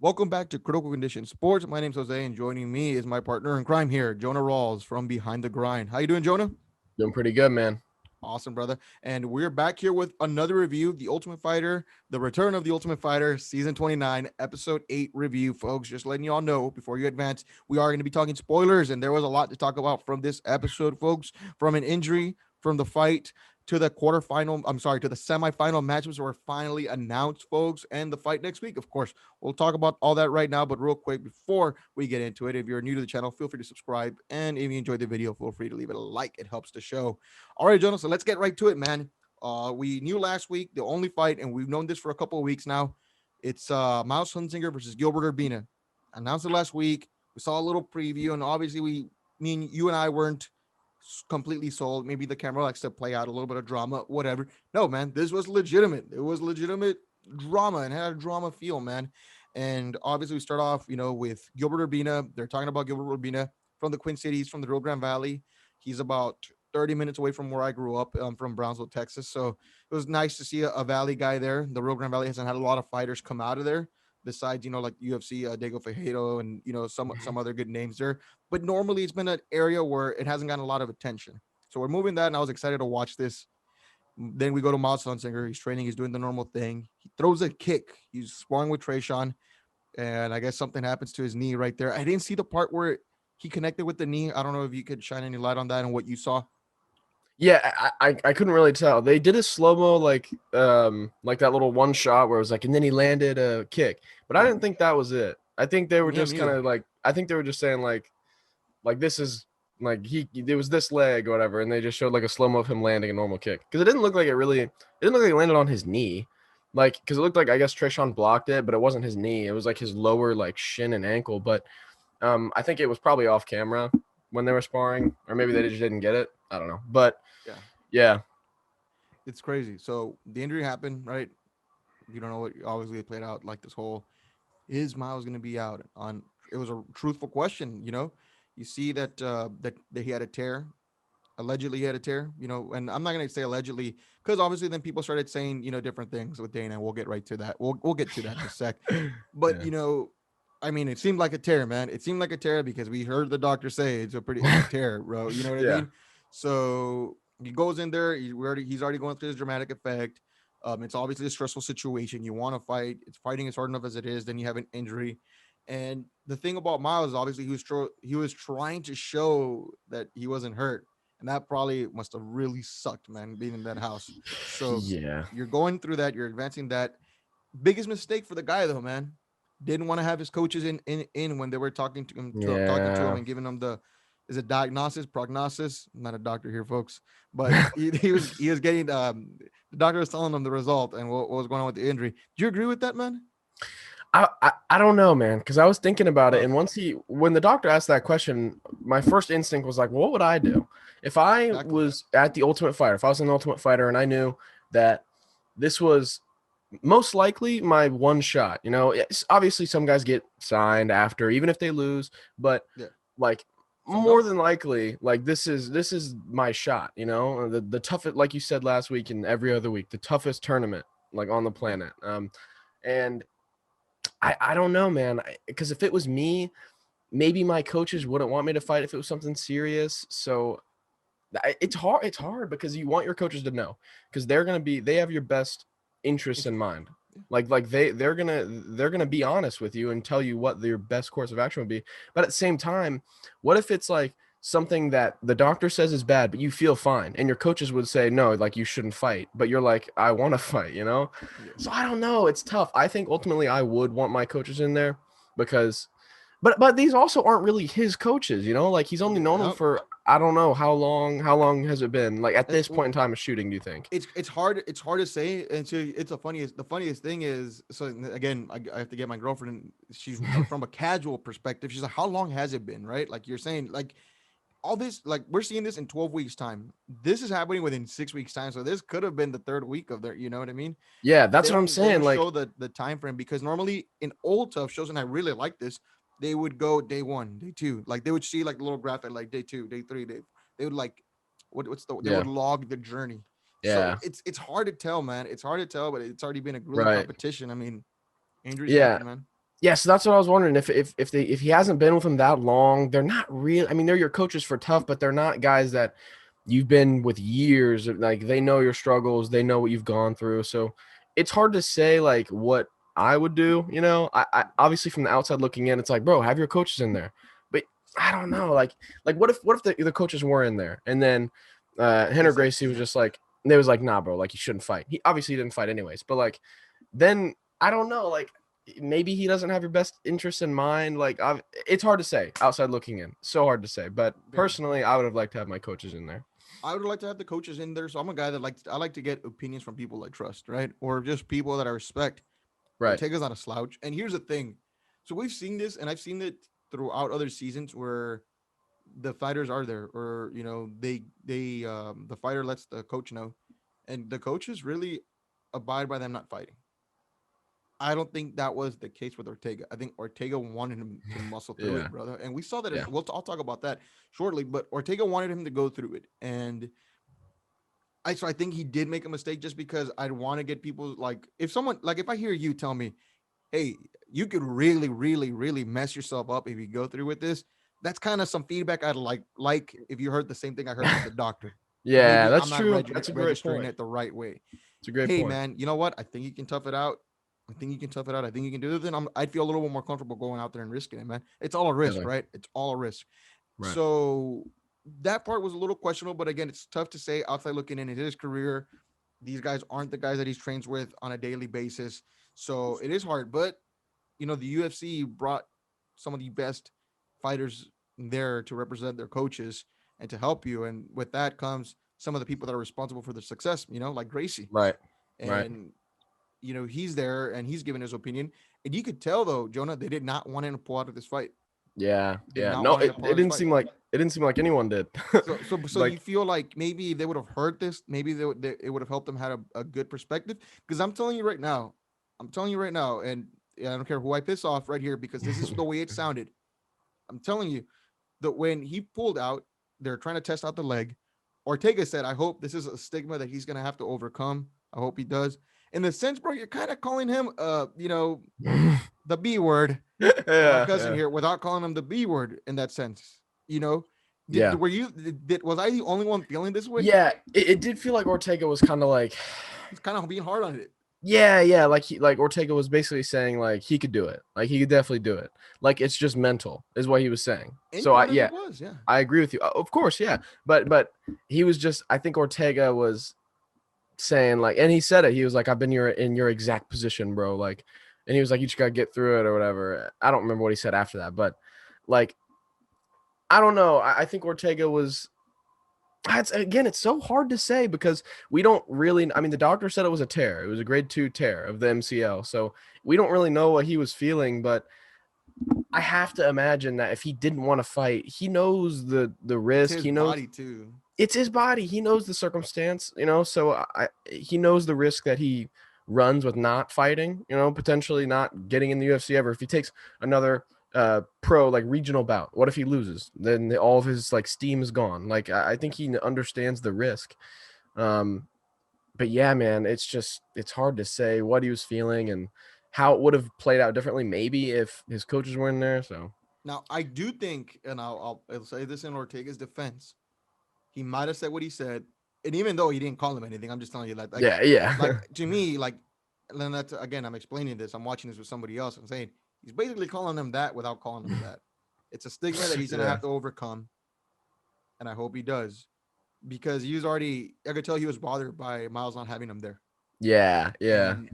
Welcome back to Critical Condition Sports. My name's Jose, and joining me is my partner in crime here, Jonah Rawls from Behind the Grind. How you doing, Jonah? Doing pretty good, man. Awesome, brother. And we're back here with another review of The Ultimate Fighter, The Return of the Ultimate Fighter, Season 29, Episode 8 review, folks. Just letting you all know before you advance, we are going to be talking spoilers, and there was a lot to talk about from this episode, folks, from an injury, from the fight, to the to the semifinal matchups were finally announced, folks, and the fight next week. Of course, we'll talk about all that right now, but real quick before we get into it, if you're new to the channel, feel free to subscribe, and if you enjoyed the video, feel free to leave it a like. It helps the show. All right, Jonah, so let's get right to it, man. We knew last week the only fight, and we've known this for a couple of weeks now. It's Miles Hunzinger versus Gilbert Urbina. Announced it last week. We saw a little preview, and obviously you and I weren't completely sold. Maybe the camera likes to play out a little bit of drama, whatever. No, man, this was legitimate. It was legitimate drama and had a drama feel, man. And obviously, we start off, with Gilbert Urbina. They're talking about Gilbert Urbina from the Queen Cities, from the Rio Grande Valley. He's about 30 minutes away from where I grew up, from Brownsville, Texas. So it was nice to see a Valley guy there. The Rio Grande Valley hasn't had a lot of fighters come out of there besides, like UFC, Diego Ferreiro, and, some other good names there. But normally it's been an area where it hasn't gotten a lot of attention. So we're moving that, and I was excited to watch this. Then we go to Miles Hunsinger. He's training. He's doing the normal thing. He throws a kick. He's sparring with Trayshawn, and I guess something happens to his knee right there. I didn't see the part where he connected with the knee. I don't know if you could shine any light on that and what you saw. Yeah, I couldn't really tell. They did a slow mo like that little one shot where it was like, and then he landed a kick, but I Yeah, didn't think that was it. I think they were yeah, just me kind either. of like, I think they were just saying like this is like it was this leg or whatever, and they just showed like a slow mo of him landing a normal kick because it didn't look like it didn't look like it landed on his knee, like because it looked like I guess Treshawn blocked it, but it wasn't his knee. It was like his lower like shin and ankle, but I think it was probably off camera when they were sparring, or maybe they just didn't get it. I don't know, but Yeah, yeah. it's crazy. So the injury happened, right? You don't know what obviously it played out like this whole is Miles going to be out on it was a truthful question, You see that he had a tear. Allegedly he had a tear, and I'm not going to say allegedly because obviously then people started saying, different things with Dana. We'll get right to that. We'll get to that in a sec. But, Yeah. I mean, it seemed like a tear, man. It seemed like a tear because we heard the doctor say it's a tear, bro. You know what I Yeah. mean? So he goes in there. He's already going through his dramatic effect. It's obviously a stressful situation. You want to fight. It's fighting as hard enough as it is. Then you have an injury, and the thing about Miles, obviously, he was trying to show that he wasn't hurt, and that probably must have really sucked, man, being in that house. So Yeah. you're going through that. You're advancing that. Biggest mistake for the guy, though, man. Didn't want to have his coaches in when they were talking to him Yeah. and giving him the is it diagnosis, prognosis. I'm not a doctor here, folks, but he was getting the doctor was telling him the result and what was going on with the injury. Do you agree with that, man? I don't know, man, because I was thinking about it, Uh, and when the doctor asked that question, my first instinct was like, well, what would I do if I exactly. was at the Ultimate Fighter? If I was an Ultimate Fighter and I knew that this was most likely my one shot. Obviously some guys get signed after, even if they lose, but Yeah. like Some more don't. than likely, like this is my shot. The toughest, like you said last week and every other week, the toughest tournament like on the Yeah. planet. And I don't know, man, because if it was me, maybe my coaches wouldn't want me to fight if it was something serious. So it's hard. It's hard because you want your coaches to know because they have your best interests in Interest. mind. Yeah. Like they're gonna be honest with you and tell you what their best course of action would be. But at the same time, what if it's like something that the doctor says is bad, but you feel fine, and your coaches would say no, like you shouldn't fight, but you're like I want to fight. Yeah. So I don't know. It's tough. I think ultimately I would want my coaches in there because but these also aren't really his coaches. Like he's only known them Yep. for I don't know how long. How long has it been? Like at this point in time of shooting, do you think? It's hard to say, and so it's the funniest thing is, so again, I have to get my girlfriend. She's from a casual perspective. She's like, how long has it been, right? Like you're saying, like all this, like we're seeing this in 12 weeks time. This is happening within 6 weeks time, so this could have been the third week of their, you know what I mean? Yeah, They that's what I'm don't saying. show Like, the time frame because normally in old tough shows, and I really like this, they would go day one, day two, like they would see like the little graphic like day two, day three, they would like they would yeah, log the journey. So yeah, it's hard to tell, man. It's hard to tell, but it's already been a grueling right. competition. I mean, injuries Yeah, happen, man. Yeah, so that's what I was wondering if he hasn't been with him that long, they're not real. I mean, they're your coaches for TUF, but they're not guys that you've been with years. Like they know your struggles, they know what you've gone through. So it's hard to say like what I would do. I obviously from the outside looking in, it's like, bro, have your coaches in there. But I don't know, like what if the coaches were in there and then They Henry said Gracie was just like they was like, nah, bro, like you shouldn't fight. He obviously didn't fight anyways, but like then I don't know, like maybe he doesn't have your best interest in mind. Like it's hard to say outside looking in, so hard to say. But very. personally, I would have liked to have my coaches in there. I would like to have the coaches in there. So I'm a guy that I like to get opinions from people I trust, right? Or just people that I respect. Right. Ortega's not a slouch. And here's the thing. So we've seen this, and I've seen it throughout other seasons where the fighters are there, or the fighter lets the coach know, and the coaches really abide by them not fighting. I don't think that was the case with Ortega. I think Ortega wanted him to muscle through Yeah. it, brother, and we saw that. Yeah. I'll talk about that shortly, but Ortega wanted him to go through it, and I think he did make a mistake just because I'd want to get people like if I hear you tell me, hey, you could really, really, really mess yourself up if you go through with this. That's kind of some feedback I'd like if you heard the same thing I heard from the doctor. But Yeah, maybe I'm that's not true. That's a great registering point. it the right way. It's a great Hey, point. man, you know what? I think you can tough it out. I think you can tough it out. I think you can do it. Then I'd feel a little bit more comfortable going out there and risking it, man. It's all a risk, Really. right? It's all a risk. Right. So that part was a little questionable, but again, it's tough to say outside looking in his career. These guys aren't the guys that he's trains with on a daily basis. So it is hard, but the UFC brought some of the best fighters there to represent their coaches and to help you. And with that comes some of the people that are responsible for the success, like Gracie. Right. Right. And, he's there and he's giving his opinion. And you could tell, though, Jonah, they did not want him to pull out of this fight. Yeah. Did Yeah. not No, want him it, to pull out it of this didn't fight. seem like anyone did. So you Like, feel like maybe if they would have heard this, maybe it would have helped them had a good perspective. Because I'm telling you right now, and I don't care who I piss off right here because this is the way it sounded. I'm telling you that when he pulled out, they're trying to test out the leg. Ortega said, "I hope this is a stigma that he's gonna have to overcome. I hope he does." In the sense, bro, you're kind of calling him, the B word for my yeah. cousin Yeah. here, without calling him the B word in that sense. You know, Yeah. was I the only one feeling this way? Yeah. It did feel like Ortega was kind of like, He's kind of being hard on it. yeah, like Ortega was basically saying like he could do it. Like he could definitely do it. Like it's just mental is what he was saying. In So part of yeah, it was, yeah. I agree with you. Of course, yeah. But he was just I think Ortega was saying like and he said it. He was like I've been in your exact position, bro. Like and he was like you just got to get through it or whatever. I don't remember what he said after that, but like I don't know. I think Ortega was it's so hard to say because we don't really. I mean, the doctor said it was a tear. It was a grade 2 tear of the MCL. So we don't really know what he was feeling. But I have to imagine that if he didn't want to fight, he knows the It's risk. his He knows body too. it's his body. He knows the circumstance. So he knows the risk that he runs with not fighting. Potentially not getting in the UFC ever. If he takes another pro like regional bout, what if he loses? Then all of his like steam is gone. Like I think he understands the risk. um but yeah, man, it's hard to say what he was feeling and how it would have played out differently maybe if his coaches were in there. So Now, I do think, and I'll say this in Ortega's defense, he might have said what he said, and even though he didn't call him anything, I'm just telling you, yeah. to me, and then that's again, I'm explaining this. I'm watching this with somebody else. I'm saying he's basically calling him that without calling him that. It's a stigma that he's gonna Yeah, have to overcome, and I hope he does, because he was already. I could tell he was bothered by Miles not having him there, yeah,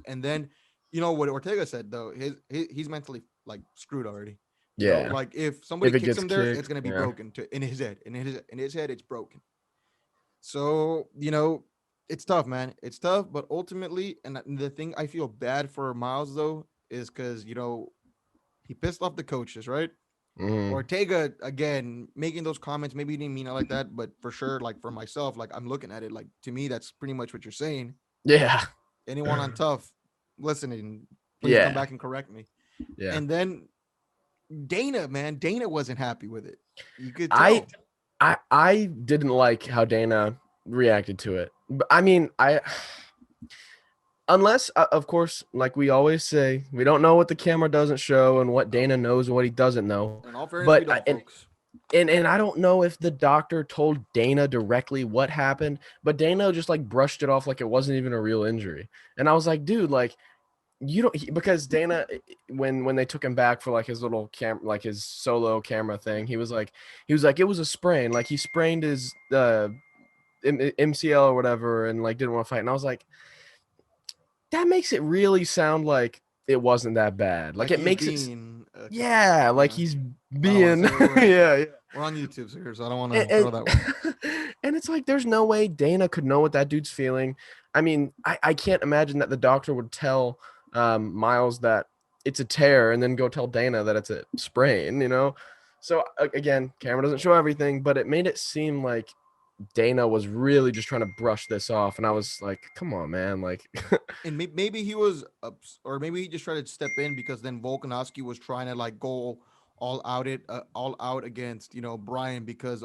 and then, what Ortega said though, he's mentally like screwed already. yeah. Like if somebody If it kicks gets him there, it's kicked, gonna be yeah. broken in his head. In his head, it's broken. So, it's tough, man. It's tough, but ultimately, and the thing I feel bad for Miles though is because he pissed off the coaches, right? Mhm. Ortega again making those comments. Maybe he didn't mean it like that, but for sure, like for myself, like I'm looking at it, like to me, that's pretty much what you're saying. Yeah. Anyone on tough listening, please come Yeah. back and correct me. Yeah. And then Dana, man, Dana wasn't happy with it. You could I tell. I didn't like how Dana reacted to it. But I mean, Unless, of course, like we always say, we don't know what the camera doesn't show and what No. Dana knows and what he doesn't know. In all fairness, we But don't, folks. and I don't know if the doctor told Dana directly what happened, but Dana just like brushed it off like it wasn't even a real injury. And I was like, dude, like you don't because Dana when they took him back for like his little like his solo camera thing, he was like it was a sprain, like he sprained his MCL or whatever and like didn't want to fight. And I was like, that makes it really sound like it wasn't that bad. Like Like it he's makes it being, yeah, like yeah. he's I don't want being to say it. yeah, yeah. We're on YouTube here, so I don't want And, to throw that one. and it's like there's no way Dana could know what that dude's feeling. I mean, I can't imagine that the doctor would tell Miles that it's a tear and then go tell Dana that it's a sprain, you know? So again, camera doesn't show everything, but it made it seem like Dana was really just trying to brush this off. And I was like, come on, man. Like, And maybe he was, or maybe he just tried to step in because then Volkanovski was trying to like go all out against Brian because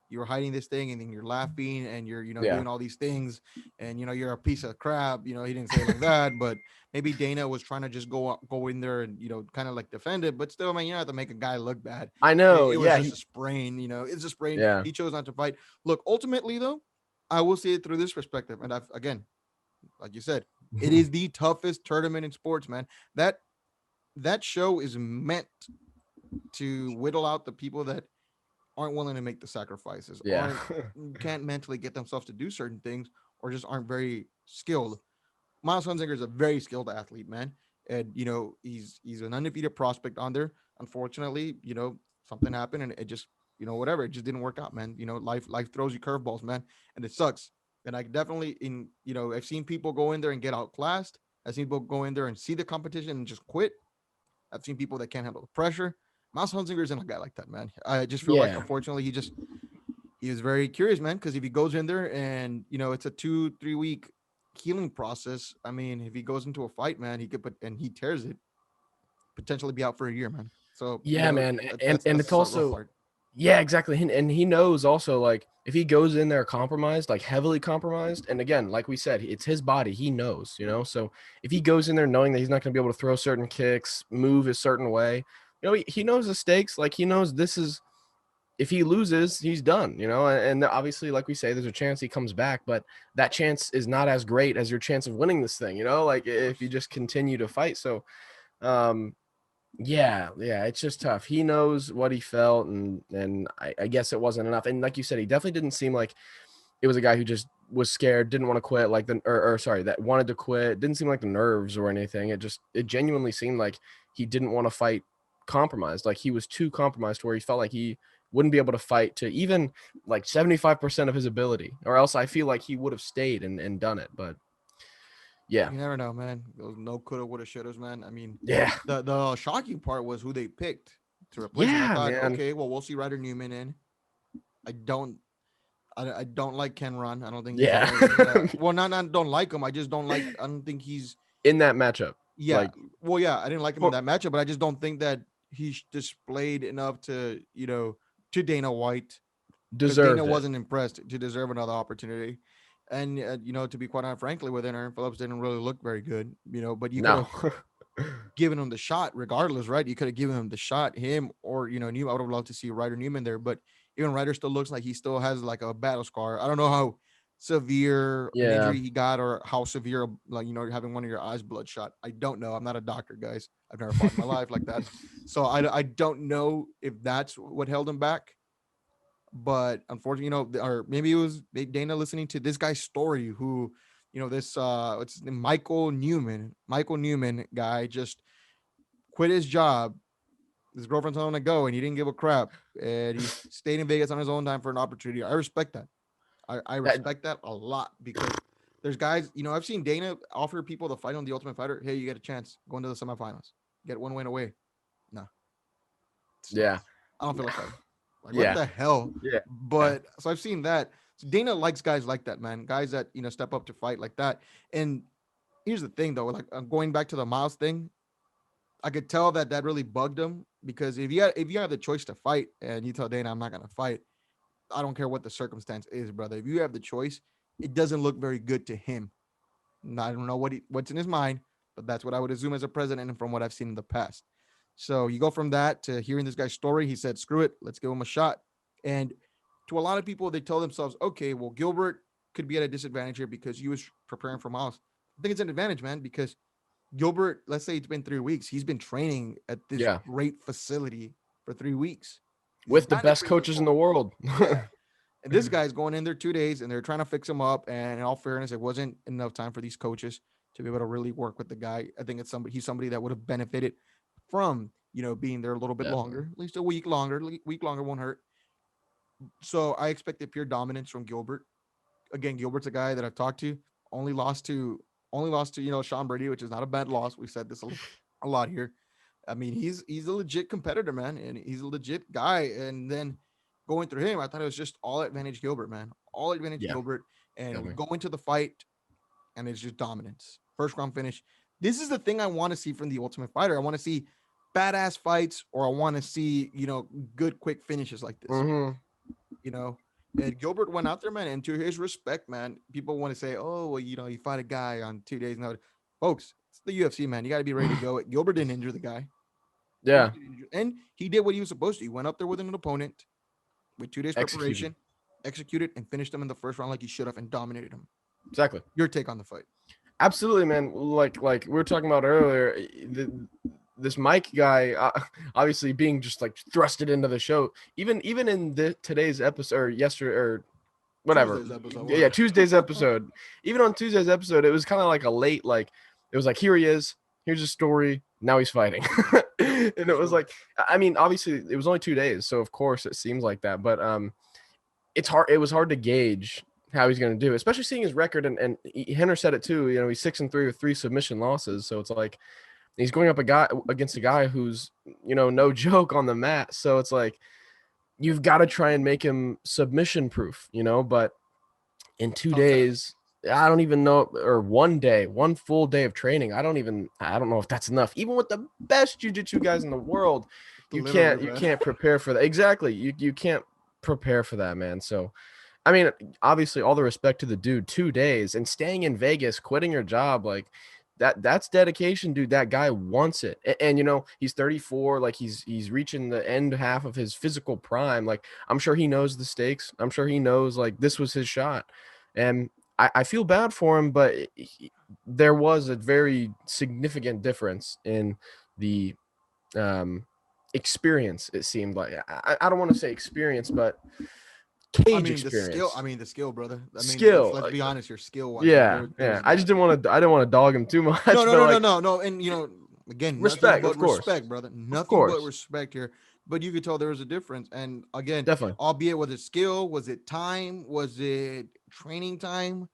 you're hiding this thing and then you're laughing and you're yeah, doing all these things and you're a piece of crap. He didn't say it like that, but maybe Dana was trying to just go in there and kind of like defend it, but still, I mean, you don't have to make a guy look bad. I it, know. it was Yeah. just a sprain. It's a sprain. Yeah. He chose not to fight. Look, ultimately though, I will see it through this perspective, and I've again, like you said, it is the toughest tournament in sports, man. That show is meant to whittle out the people that aren't willing to make the sacrifices, Yeah. aren't can't mentally get themselves to do certain things, or just aren't very skilled. Miles Hunzinger is a very skilled athlete, man, and he's an undefeated prospect on there. Unfortunately, something happened, and it just whatever, it just didn't work out, man. Life throws you curveballs, man, and it sucks. And I definitely I've seen people go in there and get outclassed. I've seen people go in there and see the competition and just quit. I've seen people that can't handle the pressure. Miles Hunzinger isn't a guy like that, man. I just feel like, Yeah. unfortunately, he was very curious, man. Because if he goes in there and it's a 2-3 week healing process. I mean, if he goes into a fight, man, he could put and he tears it, potentially be out for a year, man. So Yeah, man. And that's it's the rough also part. yeah, exactly. And he knows also like if he goes in there compromised, like heavily compromised, and again, like we said, it's his body. He knows, you know. So if he goes in there knowing that he's not going to be able to throw certain kicks, move a certain way, he knows the stakes. Like he knows this is if he loses, he's done, you know. And obviously, like we say, there's a chance he comes back, but that chance is not as great as your chance of winning this thing, you know. Like Of if you course. just continue to fight. So, um, yeah, it's just tough. He knows what he felt, and I guess it wasn't enough. And like you said, he definitely didn't seem like it was a guy who just was scared, didn't want to quit, like or sorry, that wanted to quit. Didn't seem like the nerves or anything. It genuinely seemed like he didn't want to fight compromised. Like he was too compromised to where he felt like he wouldn't be able to fight to even like 75% of his ability, or else I feel like he would have stayed and done it. But yeah, You never know, man. Those no coulda, woulda, shouldas, man. I mean, yeah, the shocking part was who they picked to replace him. I yeah, thought, man, okay, well, we'll see Ryder Newman in. I don't, I don't like Ken Run. I don't think he's a yeah. guy. Well, not don't like him. I just don't like. I don't think he's. In that matchup, Yeah, like well, yeah, I didn't like him in for, that matchup, but I just don't think that he's displayed enough to to Dana White, because Dana deserved it. wasn't impressed to deserve another opportunity. And to be quite honest, frankly, with Aaron Phillips didn't really look very good. But you could No. have given him the shot regardless, right? You could have given him the shot, him or Newman. I would have loved to see Ryder Newman there, but even Ryder still looks like he still has like a battle scar. I don't know how severe an Yeah. injury he got or how severe, like having one of your eyes bloodshot. I don't know. I'm not a doctor, guys. I've never fought in my life like that, so I don't know if that's what held him back. But unfortunately, or maybe it was Dana listening to this guy's story, who, this what's his name, Michael Newman guy just quit his job. His girlfriend's on to go, and he didn't give a crap, and he stayed in Vegas on his own time for an opportunity. I respect that. I That respect that a lot, because there's guys, I've seen Dana offer people the fight on the Ultimate Fighter. Hey, you get a chance, go into the semifinals, get one win away. No, it's not. yeah. I don't feel like fighting. Like, what Yeah. the hell? Yeah. But so I've seen that. So Dana likes guys like that, man. Guys that step up to fight like that. And here's the thing, though. Like, going back to the Miles thing, I could tell that really bugged him, because if you have the choice to fight and you tell Dana, I'm not gonna fight, I don't care what the circumstance is, brother. If you have the choice, it doesn't look very good to him. I don't know what's in his mind, but that's what I would assume as a president and from what I've seen in the past. So you go from that to hearing this guy's story. He said, "Screw it, let's give him a shot." And to a lot of people, they tell themselves, "Okay, well, Gilbert could be at a disadvantage here because he was preparing for Miles." I think it's an advantage, man, because Gilbert, let's say it's been 3 weeks, he's been training at this Yeah, great facility for 3 weeks. He's with the done it best coaches in before. the world. Yeah. And this guy's going in there 2 days and they're trying to fix him up. And in all fairness, it wasn't enough time for these coaches to be able to really work with the guy. I think he's somebody that would have benefited from, being there a little bit Definitely. longer, at least a week longer. Week longer won't hurt. So I expected pure dominance from Gilbert. Again, Gilbert's a guy that I've talked to, only lost to Sean Brady, which is not a bad loss. We've said this a lot here. I mean, he's a legit competitor, man, and he's a legit guy. And then going through him, I thought it was just all advantage Gilbert, man, all advantage Yeah, Gilbert. And we definitely. go into the fight, and it's just dominance, first round finish. This is the thing I want to see from the Ultimate Fighter. I want to see badass fights, or I want to see good quick finishes like this. Mm-hmm. You know, and Gilbert went out there, man, and to his respect, man, people want to say, oh, well, he fought a guy on 2 days' notice. Folks, it's the UFC, man. You got to be ready to go. Gilbert didn't injure the guy. Yeah, And he did what he was supposed to. He went up there with an opponent with 2 days executed. preparation, executed, and finished him in the first round like he should have and dominated him. Exactly. Your take on the fight? Absolutely, man. Like we were talking about earlier, this Mike guy, obviously being just like thrusted into the show. Even in today's episode or yesterday or whatever, Tuesday's episode. yeah, Tuesday's episode. Even on Tuesday's episode, it was kind of like a late, like it was like, here he is, here's his story, now he's fighting. And it was like, I mean, obviously it was only 2 days, so of course it seems like that, but it was hard to gauge how he's going to do, especially seeing his record. And Henner said it too. He's 6-3 with 3 submission losses. So it's like he's going up against a guy who's no joke on the mat. So it's like you've got to try and make him submission proof. But in 2 days, I don't even know, or one full day of training. I don't know if that's enough. Even with the best jiu-jitsu guys in the world, you can't prepare for that. Exactly. You can't prepare for that, man. So I mean, obviously, all the respect to the dude. 2 days and staying in Vegas, quitting your job, like that's dedication, dude. That guy wants it. And he's 34, like he's reaching the end half of his physical prime. Like I'm sure he knows the stakes. I'm sure he knows like this was his shot. And I feel bad for him, but there was a very significant difference in the experience. It seemed like I don't want to say experience, but cage experience. The skill, brother. Skill. Let's be honest here. Skill. Yeah. I just didn't want to dog him too much. No. And again, respect, nothing but of course. Respect, brother. Nothing but respect here. But you could tell there was a difference. And again, definitely. Albeit, was it skill? Was it time? Was it training time?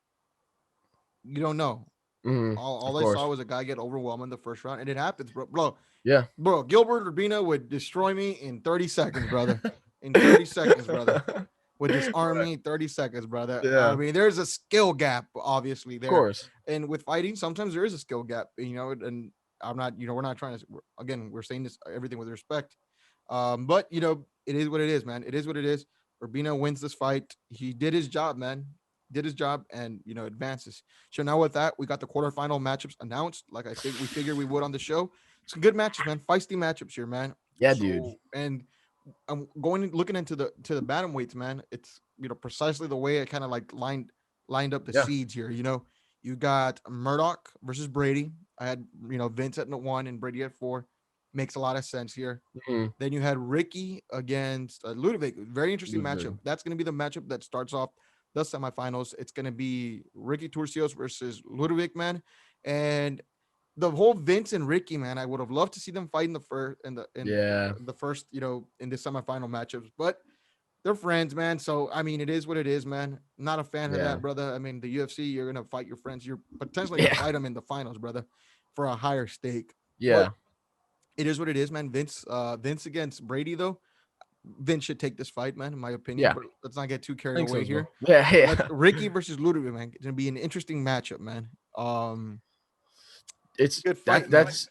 You don't know. All I saw was a guy get overwhelmed in the first round, and it happens, bro. Yeah, bro. Gilbert Urbina would destroy me in 30 seconds, brother. In 30 seconds, brother. Would disarm me in 30 seconds, brother. Yeah. I mean, there's a skill gap, obviously, there. Of course. And with fighting, sometimes there is a skill gap, and I'm not, we're not trying to, again, we're saying this, everything with respect. But, it is what it is, man. It is what it is. Urbina wins this fight. He did his job, man. Did his job and, advances. So now with that, we got the quarterfinal matchups announced. Like I think we figured we would on the show. Some good matches, man. Feisty matchups here, man. Yeah, dude. And I'm looking into the bantamweights, man. It's precisely the way I kind of like lined up the seeds here. You got Murdoch versus Brady. I had Vince at 1 and Brady at 4. Makes a lot of sense here. Mm-hmm. Then you had Ricky against Ludwig. Very interesting matchup. That's going to be the matchup that starts off the semifinals. It's going to be Ricky Turcios versus Ludwig, man. And the whole Vince and Ricky, man, I would have loved to see them fight in the first in the first, in the semifinal matchups, but they're friends, man. So I mean, it is what it is, man. Not a fan of that, brother. I mean, the UFC, you're gonna fight your friends. You're potentially gonna fight them in the finals, brother, for a higher stake. Yeah, but it is what it is, man. Vince against Brady, though. Vince should take this fight, man, in my opinion. Yeah. But let's not get too carried away here. Yeah. Ricky versus Ludwig, man. It's gonna be an interesting matchup, man. It's good fight,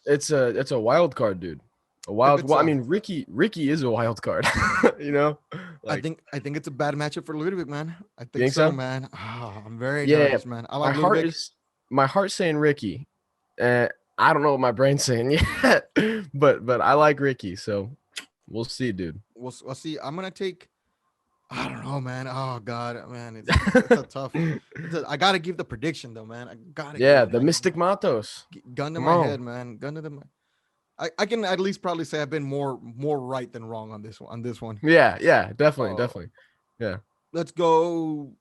it's a wild card, dude. I mean, Ricky is a wild card. I think it's a bad matchup for Ludwig, man. I think so, man. Oh, I'm very nervous, man. I like my heart Ludwig. is my heart's saying Ricky. I don't know what my brain's saying yet, but I like Ricky, so we'll see, dude. We'll see. I'm gonna take. I don't know, man. Oh God, man, it's a tough. I gotta give the prediction though, man. I gotta give Yeah, it, the man. Mystic Matos. Gun to Come my head, on. man. Gun to the. I can at least probably say I've been more right than wrong on this one. On this one. Yeah, definitely, Uh, definitely. Yeah. let's go.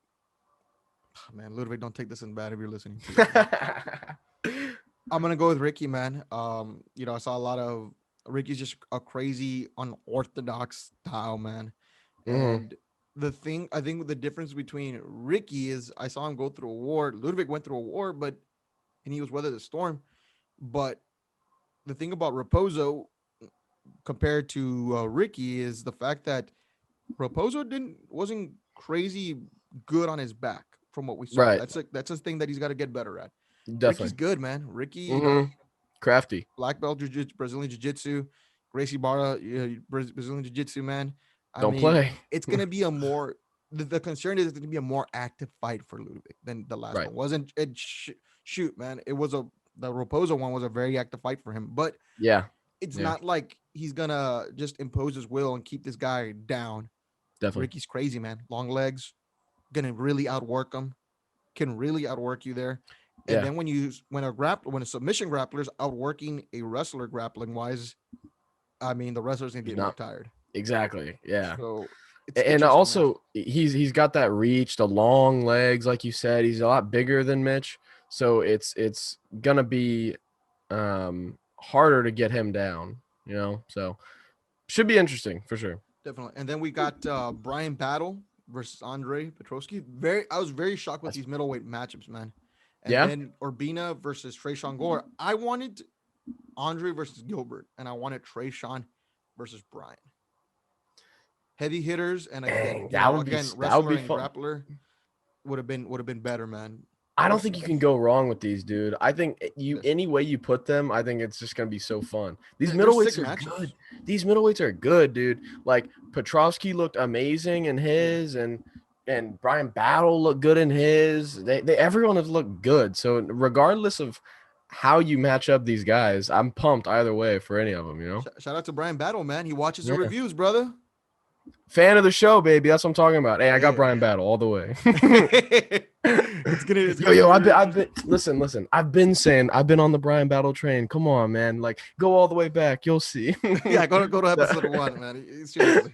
Oh, man, Ludwig, don't take this in bad if you're listening. Please. I'm gonna go with Ricky, man. I saw a lot of Ricky's just a crazy unorthodox style, man. hmm And the thing I think the difference between Ricky is I saw him go through a war. Ludwig went through a war, and he was weathered the storm. But the thing about Raposo compared to Ricky is the fact that Raposo wasn't crazy good on his back from what we saw. Right. That's a thing that he's got to get better at. Ricky's Definitely. good, man. Ricky, hmm Crafty. black belt jiu-jitsu, Brazilian jiu-jitsu, Gracie Barra, Brazilian jiu-jitsu, man. I Don't mean, play. it's gonna be a more the concern is it's gonna be a more active fight for Ludwig than the last Right. one. Wasn't it? Shoot, man, it was a the Raposo one was a very active fight for him, but Yeah. it's Yeah. not like he's gonna just impose his will and keep this guy down. Definitely. Ricky's crazy, man. Long legs, gonna really outwork him. Can really outwork you there. And Yeah. then when a submission grappler's outworking a wrestler grappling wise, I mean the wrestler's gonna He's get more not tired. exactly. Yeah. So it's And interesting, man. also he's got that reach, the long legs, like you said. He's a lot bigger than Mitch, so it's gonna be harder to get him down. So should be interesting for sure. Definitely. And then we got Brian Battle versus Andre Petrovsky. I was very shocked with That's, these middleweight matchups, man. And yeah. then Urbina versus Trayshawn Gore. I wanted Andre versus Gilbert, and I wanted Trayshawn versus Brian. Heavy hitters, and again, Dang, that would be wrestler and fun. grappler would have been better, man. I don't What's think you can go wrong with these, dude. I think you this? any way you put them, I think it's just gonna be so fun. These They're sick middleweights are matchups. good. These middleweights are good, dude. Like Petrovsky looked amazing in Yeah. his, and Brian Battle looked good in his. They everyone has looked good. So regardless of how you match up these guys, I'm pumped either way for any of them. Shout out to Brian Battle, man. He watches the Yeah. reviews, brother. Fan of the show, baby. That's what I'm talking about. Hey, I got Hey. Brian Battle all the way. It's gonna Yo, be very I've been interesting. listen. I've been saying I've been on the Brian Battle train. Come on, man. Like go all the way back. You'll see. Yeah, go to episode one, man. Seriously,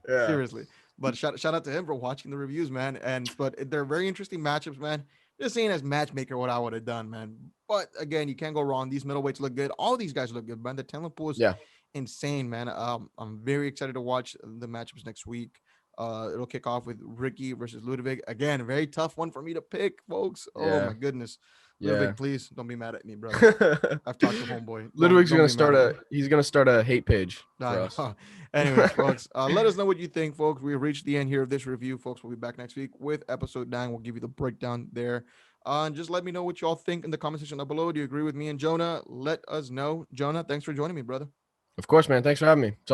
Yeah. seriously. But shout out to him for watching the reviews, man. But they're very interesting matchups, man. Just saying as matchmaker what I would have done, man. But again, you can't go wrong. These middleweights look good. All these guys look good, man. The talent pool is Yeah. insane, man. I'm very excited to watch the matchups next week. It'll kick off with Ricky versus Ludwig. Again, a very tough one for me to pick, folks. Oh Yeah. my goodness. Yeah. Ludwig, please don't be mad at me, brother. I've talked to homeboy. Don't Ludwig's don't gonna be mad start at me. he's gonna start a hate page for I us. know. Anyways, folks, let us know what you think, folks. We've reached the end here of this review, folks. We'll be back next week with episode 9. We'll give you the breakdown there. And just let me know what y'all think in the comment section down below. Do you agree with me and Jonah? Let us know. Jonah, thanks for joining me, brother. Of course, man. Thanks for having me. It's